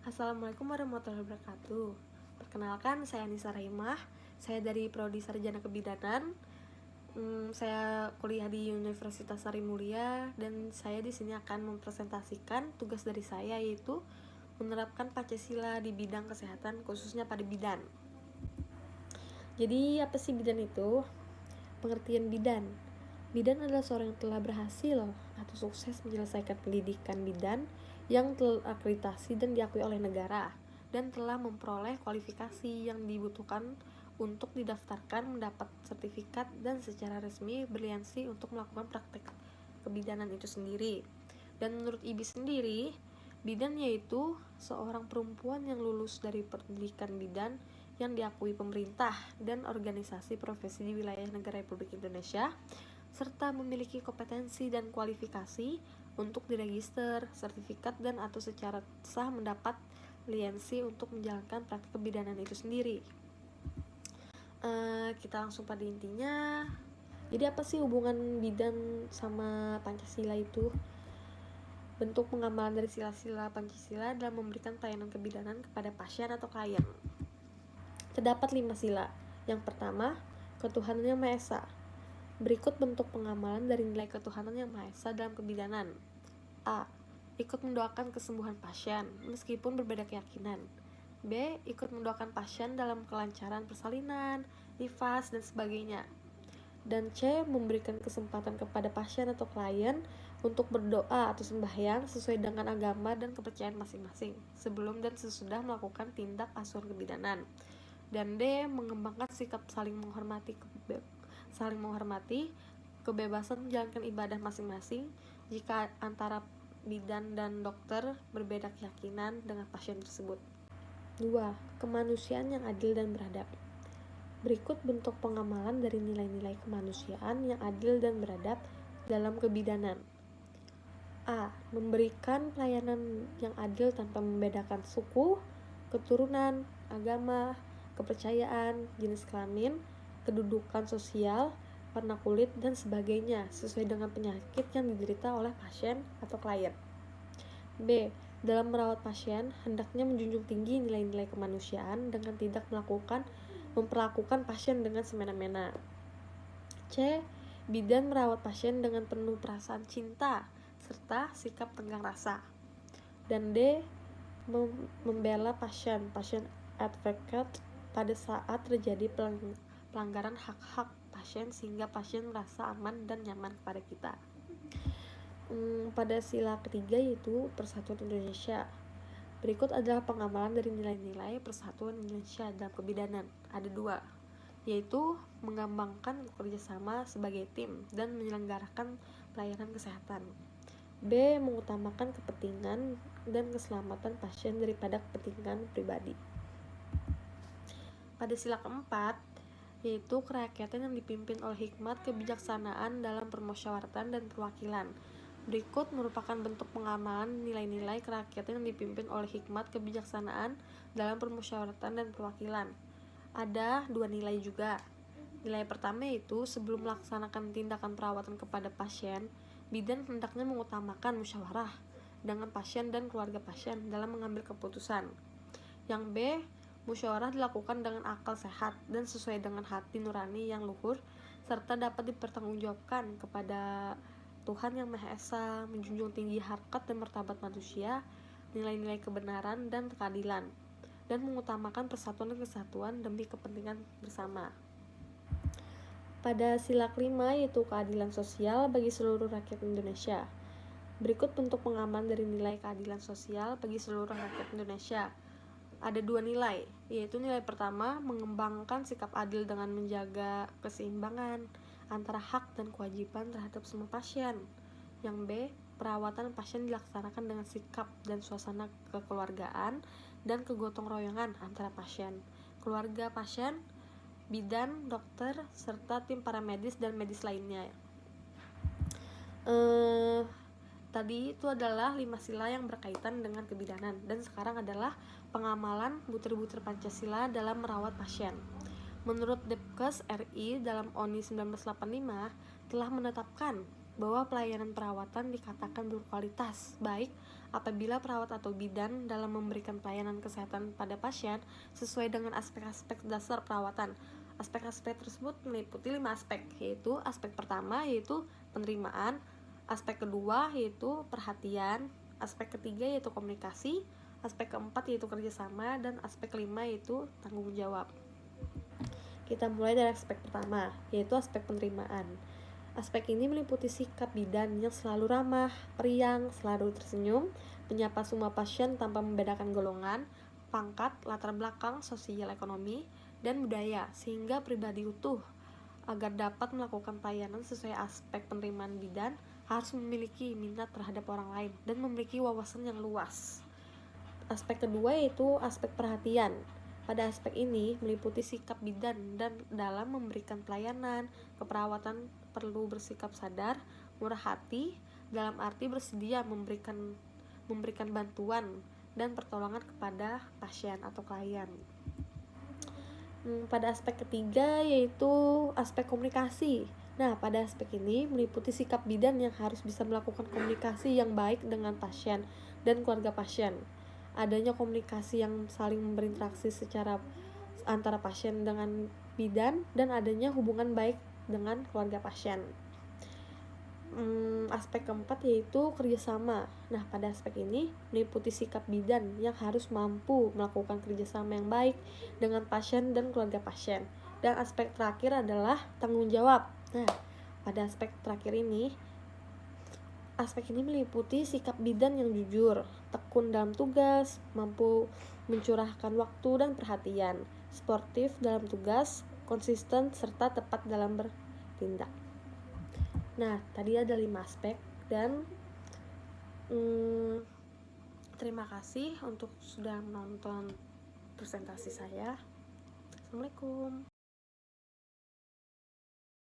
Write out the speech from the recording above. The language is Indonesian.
Assalamualaikum warahmatullahi wabarakatuh. Perkenalkan, saya Anissa Rahimah. Saya dari Prodi Sarjana Kebidanan. Saya kuliah di Universitas Sari Mulia dan saya di sini akan mempresentasikan tugas dari saya, yaitu menerapkan Pancasila di bidang kesehatan, khususnya pada bidan. Jadi apa sih bidan itu? Pengertian bidan. Bidan adalah seorang yang telah berhasil atau sukses menyelesaikan pendidikan bidan yang terakreditasi dan diakui oleh negara dan telah memperoleh kualifikasi yang dibutuhkan untuk didaftarkan, mendapat sertifikat, dan secara resmi berlisensi untuk melakukan praktek kebidanan itu sendiri. Dan menurut IBI sendiri, bidan yaitu seorang perempuan yang lulus dari pendidikan bidan yang diakui pemerintah dan organisasi profesi di wilayah negara Republik Indonesia, serta memiliki kompetensi dan kualifikasi untuk diregister, sertifikat, dan atau secara sah mendapat lisensi untuk menjalankan praktik kebidanan itu sendiri. Kita langsung pada intinya. Jadi apa sih hubungan bidan sama Pancasila itu? Bentuk pengamalan dari sila-sila Pancasila dalam memberikan pelayanan kebidanan kepada pasien atau klien. Terdapat 5 sila. Yang pertama, ketuhanan yang Maha Esa. Berikut bentuk pengamalan dari nilai ketuhanan yang Maha Esa dalam kebidanan. A. Ikut mendoakan kesembuhan pasien, meskipun berbeda keyakinan. B. Ikut mendoakan pasien dalam kelancaran persalinan, nifas, dan sebagainya. Dan C. Memberikan kesempatan kepada pasien atau klien untuk berdoa atau sembahyang sesuai dengan agama dan kepercayaan masing-masing sebelum dan sesudah melakukan tindak asuhan kebidanan. Dan D. Mengembangkan sikap saling menghormati kebebasan menjalankan ibadah masing-masing jika antara bidan dan dokter berbeda keyakinan dengan pasien tersebut. 2. Kemanusiaan yang adil dan beradab. Berikut bentuk pengamalan dari nilai-nilai kemanusiaan yang adil dan beradab dalam kebidanan. A. Memberikan pelayanan yang adil tanpa membedakan suku, keturunan, agama, kepercayaan, jenis kelamin, kedudukan sosial, warna kulit, dan sebagainya sesuai dengan penyakit yang diderita oleh pasien atau klien. B. Dalam merawat pasien, hendaknya menjunjung tinggi nilai-nilai kemanusiaan dengan tidak memperlakukan pasien dengan semena-mena. C. Bidan merawat pasien dengan penuh perasaan cinta serta sikap tenggang rasa. Dan D. Membela pasien advocate pada saat terjadi pelanggaran hak-hak pasien sehingga pasien merasa aman dan nyaman kepada kita. Pada sila ketiga yaitu Persatuan Indonesia. Berikut adalah pengamalan dari nilai-nilai Persatuan Indonesia dalam kebidanan. Ada 2, yaitu mengembangkan kerjasama sebagai tim dan menyelenggarakan pelayanan kesehatan. B. Mengutamakan kepentingan dan keselamatan pasien daripada kepentingan pribadi. Pada sila keempat, yaitu kerakyatan yang dipimpin oleh hikmat kebijaksanaan dalam permusyawaratan dan perwakilan. Berikut merupakan bentuk pengamalan nilai-nilai kerakyatan yang dipimpin oleh hikmat kebijaksanaan dalam permusyawaratan dan perwakilan. Ada 2 nilai juga. Nilai pertama yaitu sebelum melaksanakan tindakan perawatan kepada pasien, bidan hendaknya mengutamakan musyawarah dengan pasien dan keluarga pasien dalam mengambil keputusan. Yang B. Musyawarah dilakukan dengan akal sehat dan sesuai dengan hati nurani yang luhur serta dapat dipertanggungjawabkan kepada Tuhan yang Maha Esa, menjunjung tinggi harkat dan martabat manusia, nilai-nilai kebenaran dan keadilan, dan mengutamakan persatuan dan kesatuan demi kepentingan bersama. Pada sila kelima yaitu keadilan sosial bagi seluruh rakyat Indonesia. Berikut bentuk pengaman dari nilai keadilan sosial bagi seluruh rakyat Indonesia. Ada 2 nilai, yaitu nilai pertama mengembangkan sikap adil dengan menjaga keseimbangan antara hak dan kewajiban terhadap semua pasien. Yang B. Perawatan pasien dilaksanakan dengan sikap dan suasana kekeluargaan dan kegotong royongan antara pasien, keluarga pasien, bidan, dokter, serta tim paramedis dan medis lainnya. Tadi itu adalah 5 sila yang berkaitan dengan kebidanan, dan sekarang adalah pengamalan butir-butir Pancasila dalam merawat pasien. Menurut Depkes RI dalam ONI 1985 telah menetapkan bahwa pelayanan perawatan dikatakan berkualitas baik Apabila perawat atau bidan dalam memberikan pelayanan kesehatan pada pasien sesuai dengan aspek-aspek dasar perawatan. Aspek-aspek tersebut meliputi 5 aspek, yaitu aspek pertama yaitu penerimaan, aspek kedua yaitu perhatian, aspek ketiga yaitu komunikasi, aspek keempat yaitu kerjasama, dan aspek kelima yaitu tanggung jawab. Kita mulai dari aspek pertama, yaitu aspek penerimaan. Aspek ini meliputi sikap bidan yang selalu ramah, periang, selalu tersenyum, menyapa semua pasien tanpa membedakan golongan, pangkat, latar belakang, sosial ekonomi, dan budaya, sehingga pribadi utuh. Agar dapat melakukan pelayanan sesuai aspek penerimaan bidan, harus memiliki minat terhadap orang lain dan memiliki wawasan yang luas. Aspek kedua yaitu aspek perhatian. Pada aspek ini meliputi sikap bidan dan dalam memberikan pelayanan keperawatan perlu bersikap sadar, murah hati, dalam arti bersedia memberikan bantuan dan pertolongan kepada pasien atau klien. Pada aspek ketiga yaitu aspek komunikasi. Nah, pada aspek ini meliputi sikap bidan yang harus bisa melakukan komunikasi yang baik dengan pasien dan keluarga pasien. Adanya komunikasi yang saling berinteraksi secara antara pasien dengan bidan dan adanya hubungan baik dengan keluarga pasien. Aspek keempat yaitu kerjasama. Nah, pada aspek ini meliputi sikap bidan yang harus mampu melakukan kerjasama yang baik dengan pasien dan keluarga pasien. Dan aspek terakhir adalah tanggung jawab. Nah, pada aspek terakhir ini, aspek ini meliputi sikap bidan yang jujur, tekun dalam tugas, mampu mencurahkan waktu dan perhatian, sportif dalam tugas, konsisten serta tepat dalam bertindak. Nah, tadi ada 5 aspek dan terima kasih untuk sudah menonton presentasi saya. Assalamualaikum.